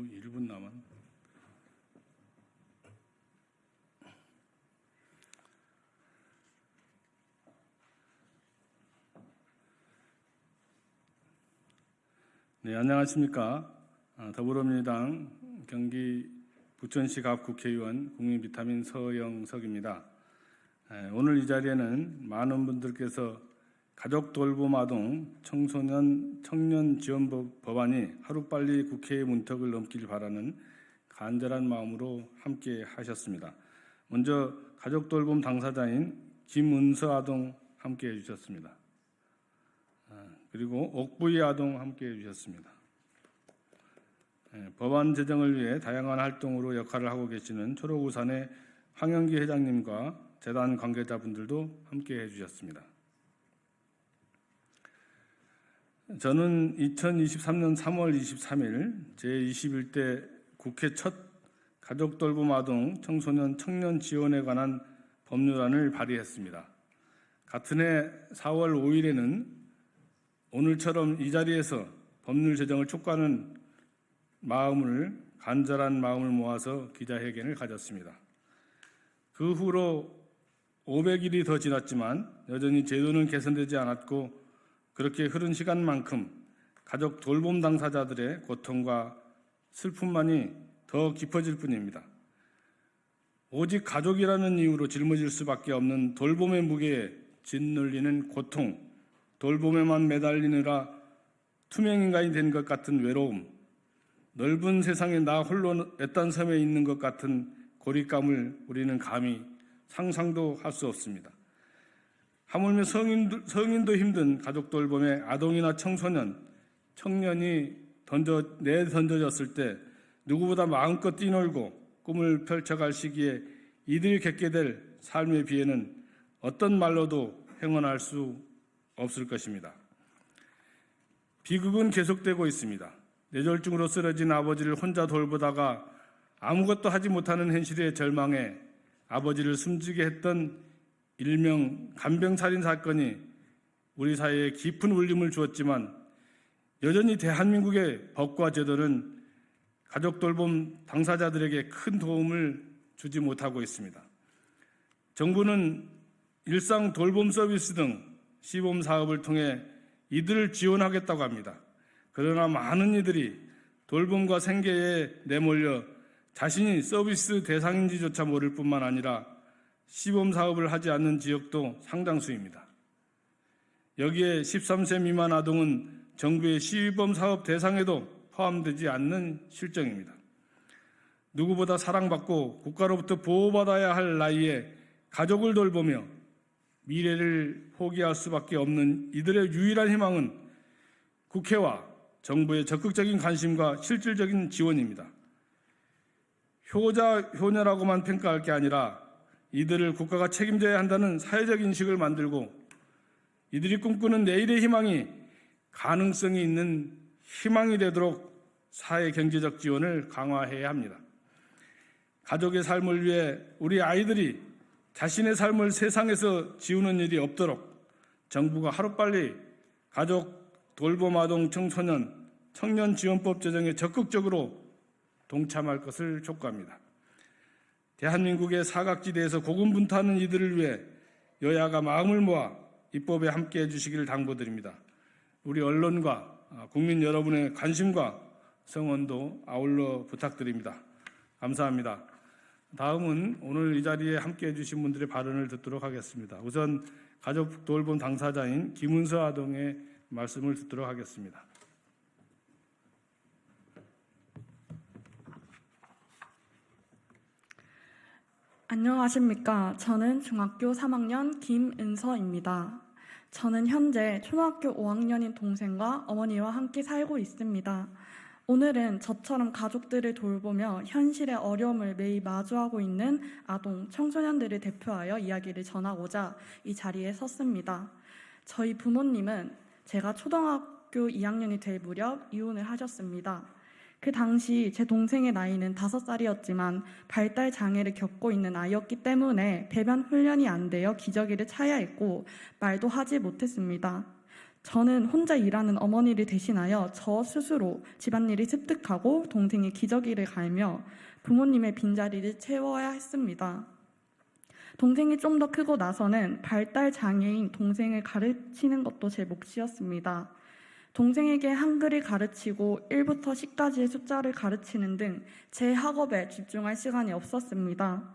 1분 남았. 네, 안녕하십니까. 더불어민주당 경기 부천시 갑 국회의원 국민비타민 서영석입니다. 오늘 이 자리에는 많은 분들께서 가족 돌봄 아동 청소년 청년 지원 법안이 하루빨리 국회의 문턱을 넘길 바라는 간절한 마음으로 함께 하셨습니다. 먼저 가족 돌봄 당사자인 김은서 아동 함께 해주셨습니다. 그리고 옥부희 아동 함께 해주셨습니다. 법안 제정을 위해 다양한 활동으로 역할을 하고 계시는 초록우산의 황영기 회장님과 재단 관계자분들도 함께 해주셨습니다. 저는 2023년 3월 23일 제21대 국회 첫 가족돌봄 아동 청소년 청년 지원에 관한 법률안을 발의했습니다. 같은 해 4월 5일에는 오늘처럼 이 자리에서 법률 제정을 촉구하는 간절한 마음을 모아서 기자회견을 가졌습니다. 그 후로 500일이 더 지났지만 여전히 제도는 개선되지 않았고 그렇게 흐른 시간만큼 가족 돌봄 당사자들의 고통과 슬픔만이 더 깊어질 뿐입니다. 오직 가족이라는 이유로 짊어질 수밖에 없는 돌봄의 무게에 짓눌리는 고통, 돌봄에만 매달리느라 투명인간이 된 것 같은 외로움, 넓은 세상에 나 홀로 외딴 섬에 있는 것 같은 고립감을 우리는 감히 상상도 할 수 없습니다. 하물며 성인도 힘든 가족 돌봄에 아동이나 청소년, 청년이 내던져졌을 때 누구보다 마음껏 뛰놀고 꿈을 펼쳐갈 시기에 이들이 겪게 될 삶의 비애는 어떤 말로도 형언할 수 없을 것입니다. 비극은 계속되고 있습니다. 뇌졸중으로 쓰러진 아버지를 혼자 돌보다가 아무것도 하지 못하는 현실에 절망해 아버지를 숨지게 했던 일명 간병살인 사건이 우리 사회에 깊은 울림을 주었지만 여전히 대한민국의 법과 제도는 가족 돌봄 당사자들에게 큰 도움을 주지 못하고 있습니다. 정부는 일상 돌봄 서비스 등 시범 사업을 통해 이들을 지원하겠다고 합니다. 그러나 많은 이들이 돌봄과 생계에 내몰려 자신이 서비스 대상인지조차 모를 뿐만 아니라 시범 사업을 하지 않는 지역도 상당수입니다. 여기에 13세 미만 아동은 정부의 시범 사업 대상에도 포함되지 않는 실정입니다. 누구보다 사랑받고 국가로부터 보호받아야 할 나이에 가족을 돌보며 미래를 포기할 수밖에 없는 이들의 유일한 희망은 국회와 정부의 적극적인 관심과 실질적인 지원입니다. 효자, 효녀라고만 평가할 게 아니라 이들을 국가가 책임져야 한다는 사회적 인식을 만들고 이들이 꿈꾸는 내일의 희망이 가능성이 있는 희망이 되도록 사회 경제적 지원을 강화해야 합니다. 가족의 삶을 위해 우리 아이들이 자신의 삶을 세상에서 지우는 일이 없도록 정부가 하루빨리 가족 돌봄 아동 청소년 청년 지원법 제정에 적극적으로 동참할 것을 촉구합니다. 대한민국의 사각지대에서 고군분투하는 이들을 위해 여야가 마음을 모아 입법에 함께해 주시기를 당부드립니다. 우리 언론과 국민 여러분의 관심과 성원도 아울러 부탁드립니다. 감사합니다. 다음은 오늘 이 자리에 함께해 주신 분들의 발언을 듣도록 하겠습니다. 우선 가족 돌봄 당사자인 김은서 아동의 말씀을 듣도록 하겠습니다. 안녕하십니까. 저는 중학교 3학년 김은서입니다. 저는 현재 초등학교 5학년인 동생과 어머니와 함께 살고 있습니다. 오늘은 저처럼 가족들을 돌보며 현실의 어려움을 매일 마주하고 있는 아동, 청소년들을 대표하여 이야기를 전하고자 이 자리에 섰습니다. 저희 부모님은 제가 초등학교 2학년이 될 무렵 이혼을 하셨습니다. 그 당시 제 동생의 나이는 5살이었지만 발달 장애를 겪고 있는 아이였기 때문에 배변 훈련이 안 되어 기저귀를 차야 했고 말도 하지 못했습니다. 저는 혼자 일하는 어머니를 대신하여 저 스스로 집안일이 습득하고 동생이 기저귀를 갈며 부모님의 빈자리를 채워야 했습니다. 동생이 좀 더 크고 나서는 발달 장애인 동생을 가르치는 것도 제 몫이었습니다. 동생에게 한글을 가르치고 1부터 10까지의 숫자를 가르치는 등 제 학업에 집중할 시간이 없었습니다.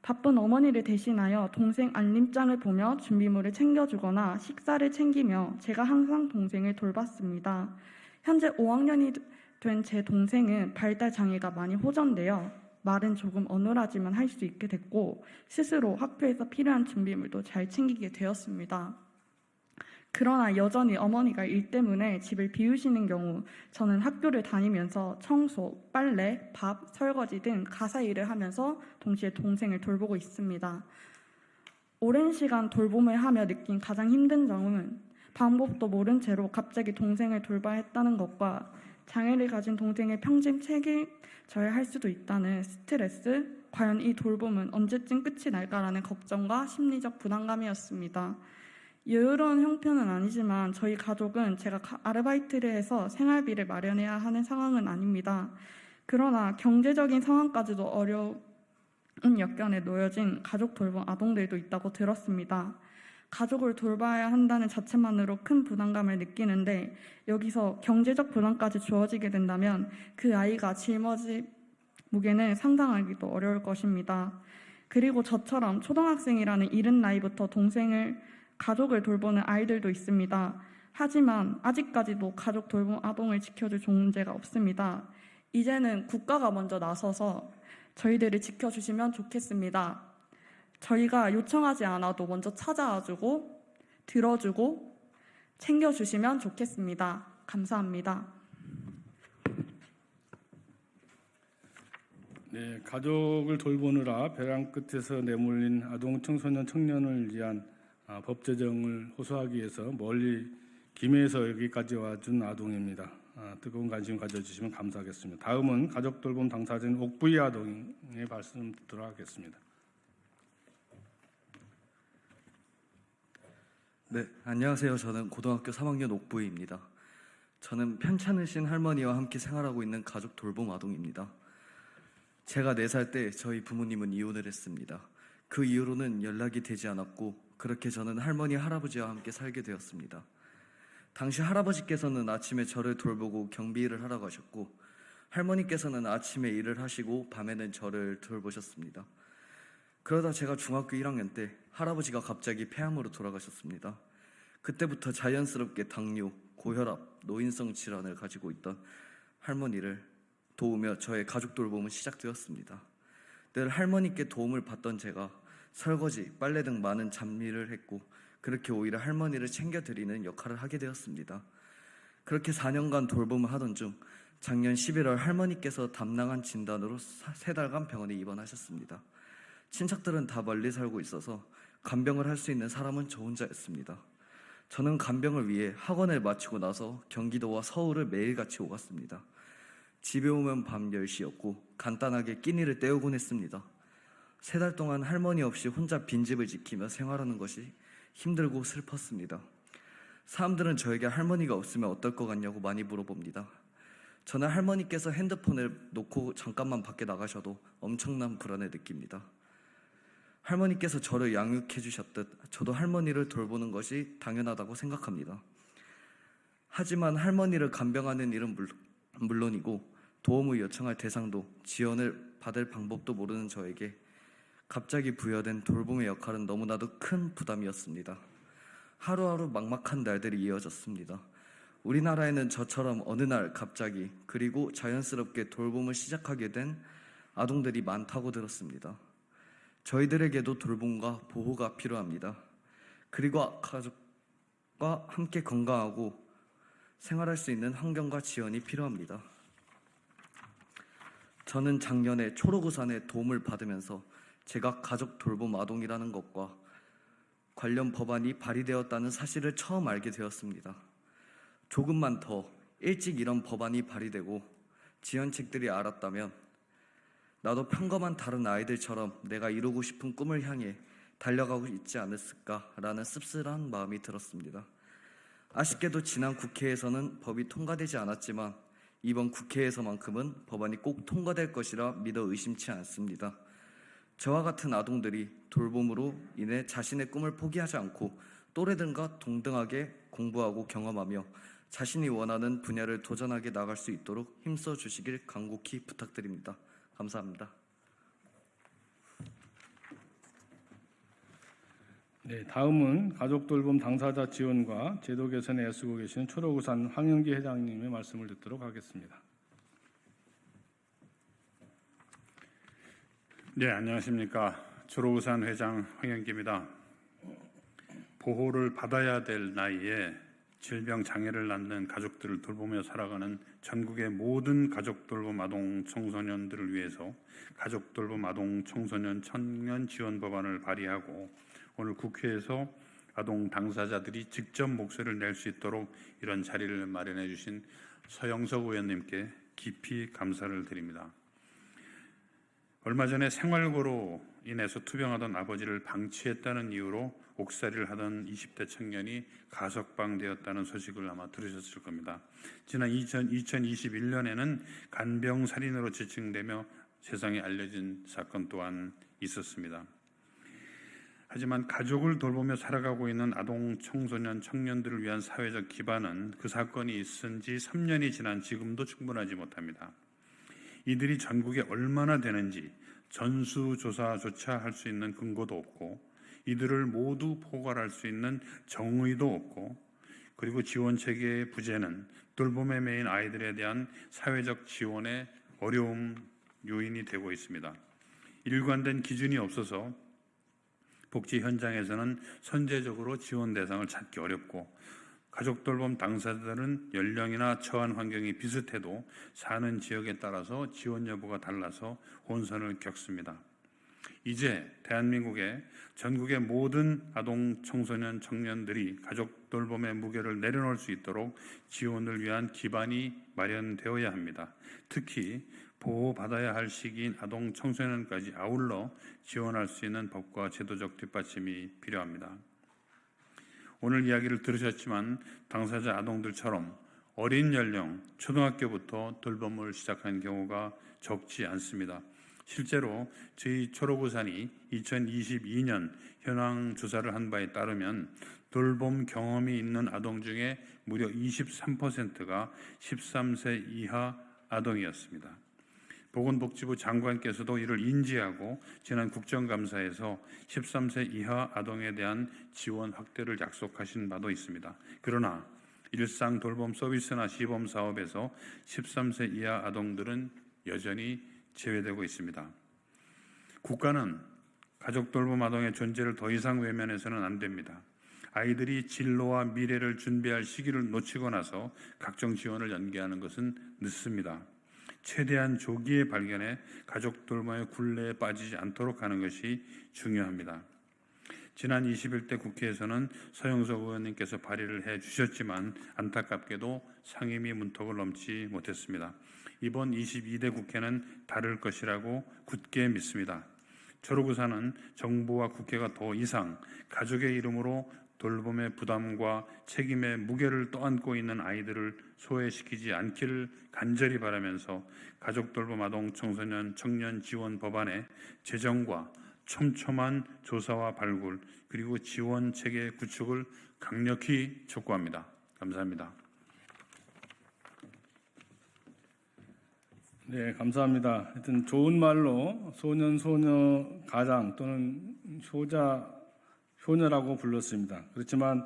바쁜 어머니를 대신하여 동생 알림장을 보며 준비물을 챙겨주거나 식사를 챙기며 제가 항상 동생을 돌봤습니다. 현재 5학년이 된 제 동생은 발달 장애가 많이 호전되어 말은 조금 어눌하지만 할 수 있게 됐고 스스로 학교에서 필요한 준비물도 잘 챙기게 되었습니다. 그러나 여전히 어머니가 일 때문에 집을 비우시는 경우 저는 학교를 다니면서 청소, 빨래, 밥, 설거지 등 가사 일을 하면서 동시에 동생을 돌보고 있습니다. 오랜 시간 돌봄을 하며 느낀 가장 힘든 점은 방법도 모른 채로 갑자기 동생을 돌봐야 했다는 것과 장애를 가진 동생의 평생 책임져야 할 수도 있다는 스트레스, 과연 이 돌봄은 언제쯤 끝이 날까라는 걱정과 심리적 부담감이었습니다. 여유로운 형편은 아니지만 저희 가족은 제가 아르바이트를 해서 생활비를 마련해야 하는 상황은 아닙니다. 그러나 경제적인 상황까지도 어려운 역경에 놓여진 가족 돌봄 아동들도 있다고 들었습니다. 가족을 돌봐야 한다는 자체만으로 큰 부담감을 느끼는데 여기서 경제적 부담까지 주어지게 된다면 그 아이가 짊어질 무게는 상상하기도 어려울 것입니다. 그리고 저처럼 초등학생이라는 이른 나이부터 가족을 돌보는 아이들도 있습니다. 하지만 아직까지도 가족 돌봄 아동을 지켜줄 존재가 없습니다. 이제는 국가가 먼저 나서서 저희들을 지켜주시면 좋겠습니다. 저희가 요청하지 않아도 먼저 찾아와주고 들어주고 챙겨주시면 좋겠습니다. 감사합니다. 네, 가족을 돌보느라 벼랑 끝에서 내몰린 아동, 청소년, 청년을 위한 법 제정을 호소하기 위해서 멀리 김해에서 여기까지 와준 아동입니다. 뜨거운 관심 가져주시면 감사하겠습니다. 다음은 가족 돌봄 당사자인 옥부희 아동의 말씀 듣도록 하겠습니다. 네, 안녕하세요. 저는 고등학교 3학년 옥부희입니다. 저는 편찮으신 할머니와 함께 생활하고 있는 가족 돌봄 아동입니다. 제가 4살 때 저희 부모님은 이혼을 했습니다. 그 이후로는 연락이 되지 않았고 그렇게 저는 할머니, 할아버지와 함께 살게 되었습니다. 당시 할아버지께서는 아침에 저를 돌보고 경비 일을 하러 가셨고 할머니께서는 아침에 일을 하시고 밤에는 저를 돌보셨습니다. 그러다 제가 중학교 1학년 때 할아버지가 갑자기 폐암으로 돌아가셨습니다. 그때부터 자연스럽게 당뇨, 고혈압, 노인성 질환을 가지고 있던 할머니를 도우며 저의 가족 돌봄은 시작되었습니다. 늘 할머니께 도움을 받던 제가 설거지, 빨래 등 많은 잡일을 했고 그렇게 오히려 할머니를 챙겨드리는 역할을 하게 되었습니다. 그렇게 4년간 돌봄을 하던 중 작년 11월 할머니께서 담낭한 진단으로 3달간 병원에 입원하셨습니다. 친척들은 다 멀리 살고 있어서 간병을 할 수 있는 사람은 저 혼자였습니다. 저는 간병을 위해 학원을 마치고 나서 경기도와 서울을 매일같이 오갔습니다. 집에 오면 밤 10시였고 간단하게 끼니를 때우곤 했습니다. 3달 동안 할머니 없이 혼자 빈집을 지키며 생활하는 것이 힘들고 슬펐습니다. 사람들은 저에게 할머니가 없으면 어떨 것 같냐고 많이 물어봅니다. 저는 할머니께서 핸드폰을 놓고 잠깐만 밖에 나가셔도 엄청난 불안을 느낍니다. 할머니께서 저를 양육해 주셨듯 저도 할머니를 돌보는 것이 당연하다고 생각합니다. 하지만 할머니를 간병하는 일은 물론이고 도움을 요청할 대상도 지원을 받을 방법도 모르는 저에게 갑자기 부여된 돌봄의 역할은 너무나도 큰 부담이었습니다. 하루하루 막막한 날들이 이어졌습니다. 우리나라에는 저처럼 어느 날 갑자기 그리고 자연스럽게 돌봄을 시작하게 된 아동들이 많다고 들었습니다. 저희들에게도 돌봄과 보호가 필요합니다. 그리고 가족과 함께 건강하고 생활할 수 있는 환경과 지원이 필요합니다. 저는 작년에 초록우산의 도움을 받으면서 제가 가족 돌봄 아동이라는 것과 관련 법안이 발의되었다는 사실을 처음 알게 되었습니다. 조금만 더 일찍 이런 법안이 발의되고 지원책들이 알았다면 나도 평범한 다른 아이들처럼 내가 이루고 싶은 꿈을 향해 달려가고 있지 않았을까라는 씁쓸한 마음이 들었습니다. 아쉽게도 지난 국회에서는 법이 통과되지 않았지만 이번 국회에서만큼은 법안이 꼭 통과될 것이라 믿어 의심치 않습니다. 저와 같은 아동들이 돌봄으로 인해 자신의 꿈을 포기하지 않고 또래들과 동등하게 공부하고 경험하며 자신이 원하는 분야를 도전하게 나갈 수 있도록 힘써 주시길 간곡히 부탁드립니다. 감사합니다. 네, 다음은 가족돌봄 당사자 지원과 제도 개선에 애쓰고 계시는 초록우산 황영기 회장님의 말씀을 듣도록 하겠습니다. 네, 안녕하십니까. 초록우산 회장 황영기입니다. 보호를 받아야 될 나이에 질병 장애를 낳는 가족들을 돌보며 살아가는 전국의 모든 가족돌봄 아동 청소년들을 위해서 가족돌봄 아동 청소년 청년 지원 법안을 발의하고 오늘 국회에서 아동 당사자들이 직접 목소리를 낼 수 있도록 이런 자리를 마련해 주신 서영석 의원님께 깊이 감사를 드립니다. 얼마 전에 생활고로 인해서 투병하던 아버지를 방치했다는 이유로 옥살이를 하던 20대 청년이 가석방되었다는 소식을 아마 들으셨을 겁니다. 지난 2021년에는 간병살인으로 지칭되며 세상에 알려진 사건 또한 있었습니다. 하지만 가족을 돌보며 살아가고 있는 아동, 청소년, 청년들을 위한 사회적 기반은 그 사건이 있은 지 3년이 지난 지금도 충분하지 못합니다. 이들이 전국에 얼마나 되는지 전수조사조차 할 수 있는 근거도 없고 이들을 모두 포괄할 수 있는 정의도 없고 그리고 지원체계의 부재는 돌봄에 매인 아이들에 대한 사회적 지원의 어려움 요인이 되고 있습니다. 일관된 기준이 없어서 복지 현장에서는 선제적으로 지원 대상을 찾기 어렵고 가족돌봄 당사자들은 연령이나 처한 환경이 비슷해도 사는 지역에 따라서 지원 여부가 달라서 혼선을 겪습니다. 이제 대한민국의 전국의 모든 아동, 청소년, 청년들이 가족돌봄의 무게를 내려놓을 수 있도록 지원을 위한 기반이 마련되어야 합니다. 특히 보호받아야 할 시기인 아동, 청소년까지 아울러 지원할 수 있는 법과 제도적 뒷받침이 필요합니다. 오늘 이야기를 들으셨지만 당사자 아동들처럼 어린 연령, 초등학교부터 돌봄을 시작한 경우가 적지 않습니다. 실제로 저희 초록우산이 2022년 현황 조사를 한 바에 따르면 돌봄 경험이 있는 아동 중에 무려 23%가 13세 이하 아동이었습니다. 보건복지부 장관께서도 이를 인지하고 지난 국정감사에서 13세 이하 아동에 대한 지원 확대를 약속하신 바도 있습니다. 그러나 일상 돌봄 서비스나 시범 사업에서 13세 이하 아동들은 여전히 제외되고 있습니다. 국가는 가족 돌봄 아동의 존재를 더 이상 외면해서는 안 됩니다. 아이들이 진로와 미래를 준비할 시기를 놓치고 나서 각종 지원을 연기하는 것은 늦습니다. 최대한 조기에 발견해 가족 돌봄의 굴레에 빠지지 않도록 하는 것이 중요합니다. 지난 21대 국회에서는 서영석 의원님께서 발의를 해주셨지만 안타깝게도 상임위 문턱을 넘지 못했습니다. 이번 22대 국회는 다를 것이라고 굳게 믿습니다. 초록우산은 정부와 국회가 더 이상 가족의 이름으로 돌봄의 부담과 책임의 무게를 떠안고 있는 아이들을 소외시키지 않기를 간절히 바라면서 가족 돌봄 아동 청소년 청년 지원 법안의 제정과 촘촘한 조사와 발굴 그리고 지원 체계 구축을 강력히 촉구합니다. 감사합니다. 네, 감사합니다. 하여튼 좋은 말로 소년, 소녀, 가장 또는 효자, 효녀라고 불렀습니다. 그렇지만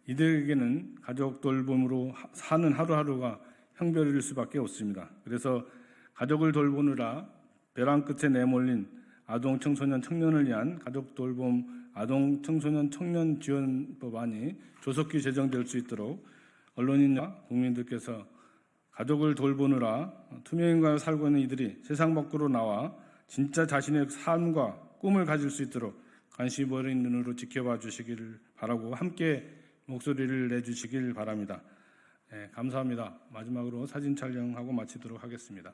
이들에게는 가족 돌봄으로 사는 하루하루가 형별일 수밖에 없습니다. 그래서 가족을 돌보느라 벼랑 끝에 내몰린 아동, 청소년, 청년을 위한 가족 돌봄 아동, 청소년, 청년 지원 법안이 조속히 제정될 수 있도록 언론인과 국민들께서 가족을 돌보느라 투명인간으로 살고 있는 이들이 세상 밖으로 나와 진짜 자신의 삶과 꿈을 가질 수 있도록 관심 어린 눈으로 지켜봐 주시길 바라고 함께 목소리를 내주시길 바랍니다. 네, 감사합니다. 마지막으로 사진 촬영하고 마치도록 하겠습니다.